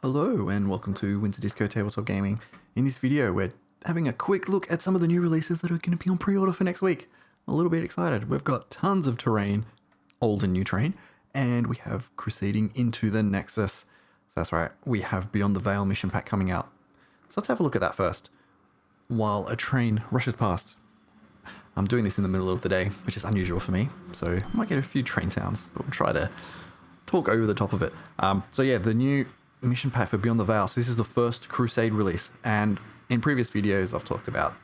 Hello and welcome to Winter Disco Tabletop Gaming. In this video we're having a quick look at some of the new releases that are going to be on pre-order for next week. I'm a little bit excited. We've got tons of terrain, old and new terrain, and we have Crusading into the Nexus. So that's right, we have Beyond the Veil mission pack coming out. So let's have a look at that first, while a train rushes past. I'm doing this in the middle of the day, which is unusual for me, so I might get a few train sounds, but we'll try to talk over the top of it. So yeah, the new mission pack for Beyond the Veil. So this is the first Crusade release, and in previous videos I've talked about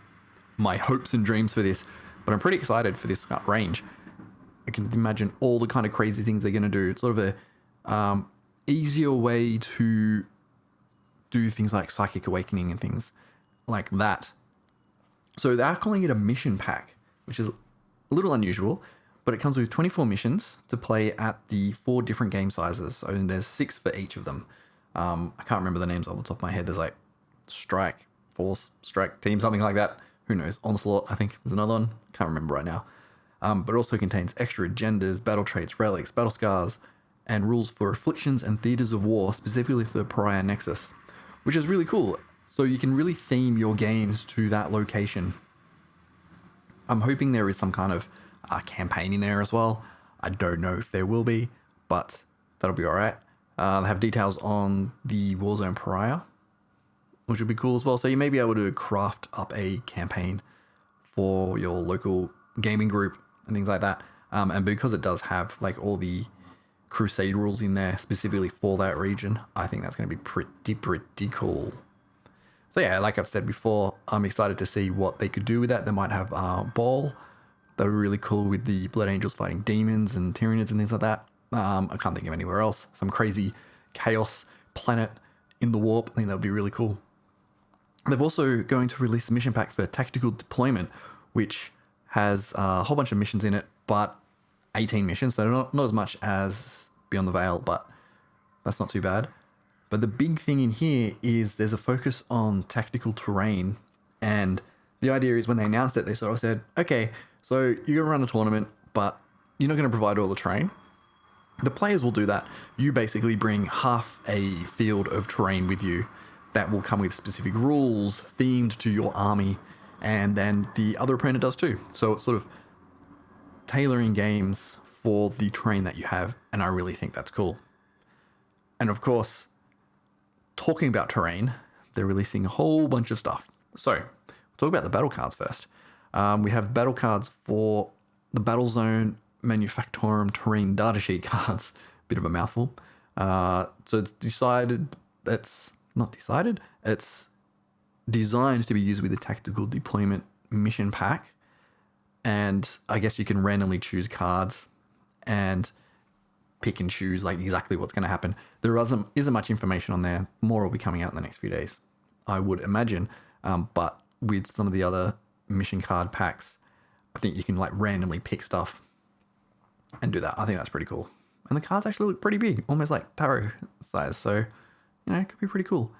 my hopes and dreams for this, but I'm pretty excited for this range. I can imagine all the kind of crazy things they're going to do. It's sort of a easier way to do things like Psychic Awakening and things like that. So they're calling it a mission pack, which is a little unusual, but it comes with 24 missions to play at the 4 different game sizes. So there's 6 for each of them. I can't remember the names off the top of my head. There's like Strike, Force, Strike, Team, something like that. Who knows? Onslaught, I think, is another one. Can't remember right now. But it also contains extra agendas, battle traits, relics, battle scars, and rules for afflictions and theaters of war, specifically for the Pariah Nexus, which is really cool. So you can really theme your games to that location. I'm hoping there is some kind of campaign in there as well. I don't know if there will be, but that'll be all right. They have details on the Warzone Pariah, which would be cool as well. So you may be able to craft up a campaign for your local gaming group and things like that. And because it does have like all the Crusade rules in there specifically for that region, I think that's going to be pretty cool. So yeah, like I've said before, I'm excited to see what they could do with that. They might have Ball. That would be really cool with the Blood Angels fighting demons and Tyranids and things like that. I can't think of anywhere else. Some crazy chaos planet in the warp. I think that would be really cool. They're also going to release a mission pack for Tactical Deployment, which has a whole bunch of missions in it, but 18 missions, so not as much as Beyond the Veil, but that's not too bad. But the big thing in here is there's a focus on tactical terrain, and the idea is when they announced it, they sort of said, okay, so you're going to run a tournament, but you're not going to provide all the terrain. The players will do that. You basically bring half a field of terrain with you that will come with specific rules themed to your army, and then the other opponent does too. So it's sort of tailoring games for the terrain that you have, and I really think that's cool. And of course, talking about terrain, they're releasing a whole bunch of stuff. So we'll talk about the battle cards first. We have battle cards for the Battle Zone Manufactorum terrain datasheet cards. Bit of a mouthful. So it's it's designed to be used with the Tactical Deployment mission pack, and I guess you can randomly choose cards and pick and choose like exactly what's going to happen. There isn't much information on there. More will be coming out in the next few days, I would imagine. But with some of the other mission card packs, I think you can like randomly pick stuff and do that. I think that's pretty cool. And the cards actually look pretty big, almost like tarot size. So, it could be pretty cool.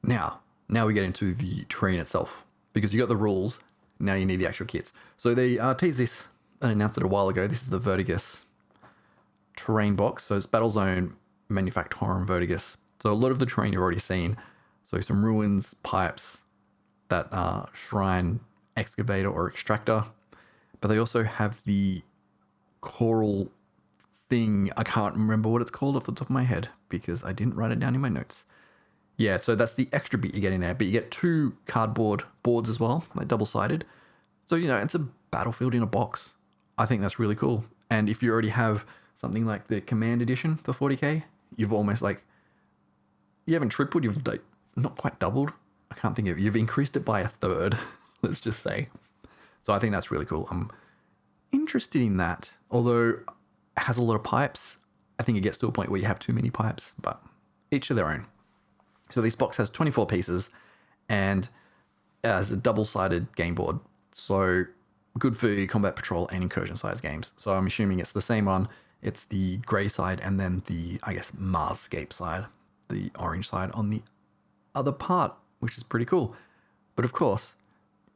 Now we get into the terrain itself, because you got the rules. Now you need the actual kits. So they teased this and announced it a while ago. This is the Verticas terrain box. So it's Battle Zone Manufactorum Verticas. So a lot of the terrain you've already seen. So some ruins, pipes, that shrine excavator or extractor. But they also have the coral thing. I can't remember what it's called off the top of my head because I didn't write it down in my notes. Yeah, so that's the extra bit you get in there, but you get 2 cardboard boards as well, like double-sided. So, it's a battlefield in a box. I think that's really cool. And if you already have something like the Command Edition for 40k, you've almost you haven't tripled, you've not quite doubled. I can't think of it. You've increased it by a third, let's just say. So I think that's really cool. I'm interested in that, although it has a lot of pipes. I think it gets to a point where you have too many pipes, but each of their own. So this box has 24 pieces and has a double-sided game board. So good for combat patrol and incursion size games. So I'm assuming it's the same one. It's the grey side and then the, I guess, Marscape side, the orange side on the other part, which is pretty cool. But of course,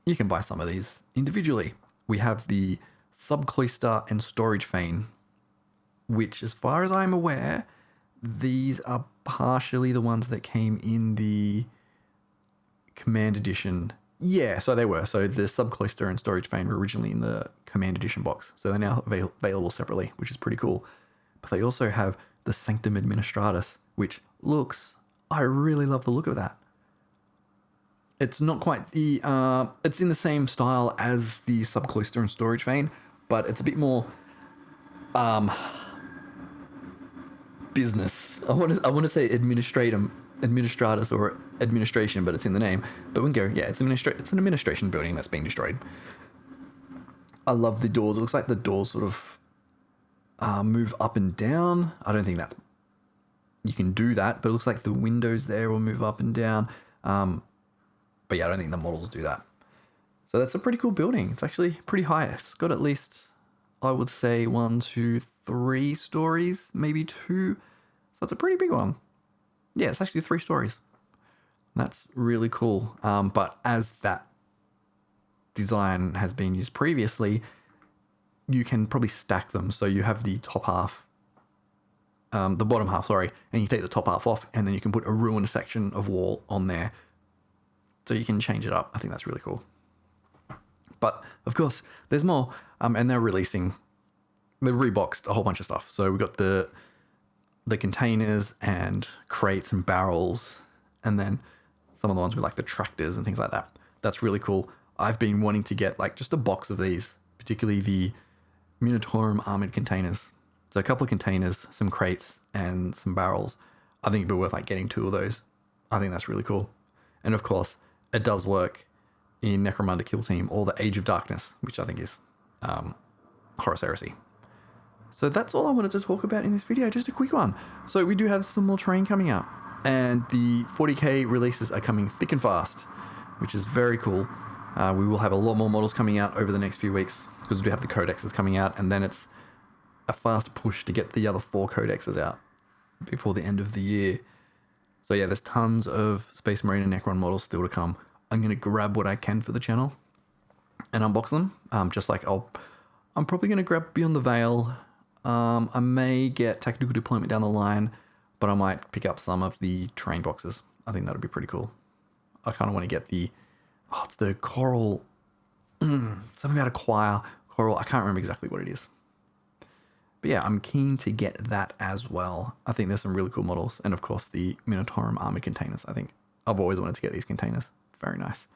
you can buy some of these individually. We have the Subcloister and Storage Fane, which, as far as I'm aware, these are partially the ones that came in the Command Edition. Yeah, so they were. So the Subcloister and Storage Vein were originally in the Command Edition box. So they're now available separately, which is pretty cool. But they also have the Sanctum Administratus, which looks... I really love the look of that. It's not quite the... it's in the same style as the Subcloister and Storage Vein, but it's a bit more... business. I want to say administratus or administration, but it's in the name. But we can go, yeah, it's an administration building that's being destroyed. I love the doors. It looks like the doors sort of move up and down. I don't think that's... You can do that, but it looks like the windows there will move up and down. But yeah, I don't think the models do that. So that's a pretty cool building. It's actually pretty high. It's got at least, I would say, 1, 2, 3 stories, maybe 2. So it's a pretty big one. Yeah, it's actually 3 stories. That's really cool. But as that design has been used previously, you can probably stack them. So you have the top half, the bottom half, sorry, and you take the top half off, and then you can put a ruined section of wall on there. So you can change it up. I think that's really cool. But of course, there's more, and they've reboxed a whole bunch of stuff. So we've got the containers and crates and barrels, and then some of the ones with like the tractors and things like that. That's really cool. I've been wanting to get like just a box of these, particularly the Minotaurum armored containers. So a couple of containers, some crates, and some barrels. I think it'd be worth like getting 2 of those. I think that's really cool. And of course, it does work in Necromunda Kill Team or the Age of Darkness, which I think is Horus Heresy. So that's all I wanted to talk about in this video, just a quick one. So we do have some more terrain coming out, and the 40k releases are coming thick and fast, which is very cool. We will have a lot more models coming out over the next few weeks, because we do have the codexes coming out, and then it's a fast push to get the other 4 codexes out before the end of the year. So yeah, there's tons of Space Marine and Necron models still to come. I'm going to grab what I can for the channel and unbox them. Just like I'm probably going to grab Beyond the Veil. I may get Tactical Deployment down the line, but I might pick up some of the terrain boxes. I think that would be pretty cool. I kind of want to get it's the Coral, something about a Coral. I can't remember exactly what it is. But yeah, I'm keen to get that as well. I think there's some really cool models. And of course, the Minotaurum armored containers. I think I've always wanted to get these containers. Very nice.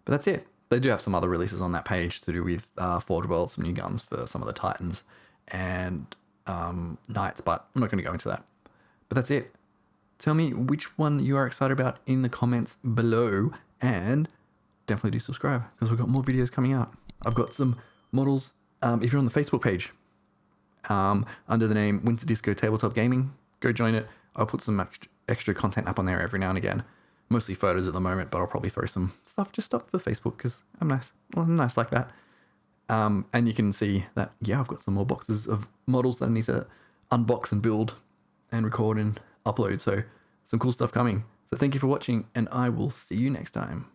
But that's it. They do have some other releases on that page to do with Forge World, some new guns for some of the Titans and Knights, but I'm not going to go into that. But that's it. Tell me which one you are excited about in the comments below, and definitely do subscribe because we've got more videos coming out. I've got some models. If you're on the Facebook page, under the name Winter Disco Tabletop Gaming, go join it. I'll put some extra content up on there every now and again. Mostly photos at the moment, but I'll probably throw some stuff just up for Facebook because I'm nice. Well, I'm nice like that. And you can see that, yeah, I've got some more boxes of models that I need to unbox and build and record and upload. So some cool stuff coming. So thank you for watching, and I will see you next time.